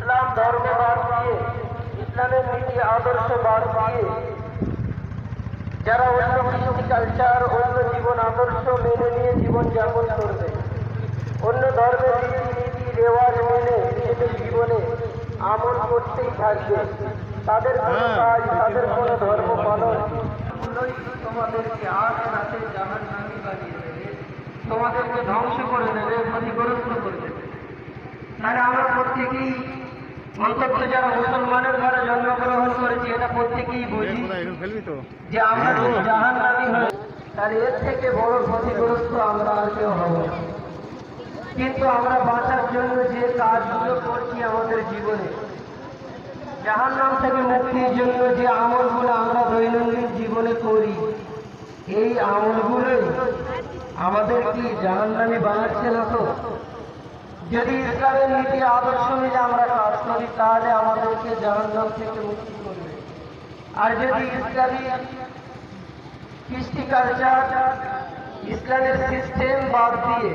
ইসলাম ধর্ম বাদ দিয়ে, ইসলামের নীতি আদর্শ বাদ দিয়ে যারা অন্য কৃষ্টি কালচার, অন্য জীবন আদর্শ মেনে নিয়ে জীবন যাপন করবে, অন্য ধর্মের রীতিনীতি রেওয়াজ মেনে নিজেদের জীবনে আমল করতেই থাকবে, তাদের কোনো কাজ, তাদের কোনো ধর্ম পালন তোমাদেরকে আজ রাতে জাহান্নামী বানিয়ে দেবে, তোমাদেরকে ধ্বংস করে দেবে, ক্ষতিগ্রস্ত করে দেবে। তাহলে আমরা প্রত্যেকেই, অন্তত যারা মুসলমানের ঘরে জন্মগ্রহণ করেছি, এটা প্রত্যেকেই বুঝি যে আমরা জাহান্নামী হয়ে, তাহলে এর থেকে বড় ক্ষতিগ্রস্ত আমরা আর কেউ হব না। কিন্তু আমরা বাঁচার জন্য যে কাজগুলো করছি আমাদের জীবনে, জাহান্নাম থেকে মুক্তির জন্য যে আমলগুলো আমরা দৈনন্দিন জীবনে করি, এই আমলগুলোই আমাদের কি জাহান্নামী বানাচ্ছে না? তো যদি ইসলামের নীতি আদর্শ মিলে আমরা কাজ করি, তাহলে আমাদেরকে জাহান্নাম থেকে মুক্তি করবে। আর যদি ইসলামী কৃষ্টি কালচার, ইসলামের সিস্টেম বাদ দিয়ে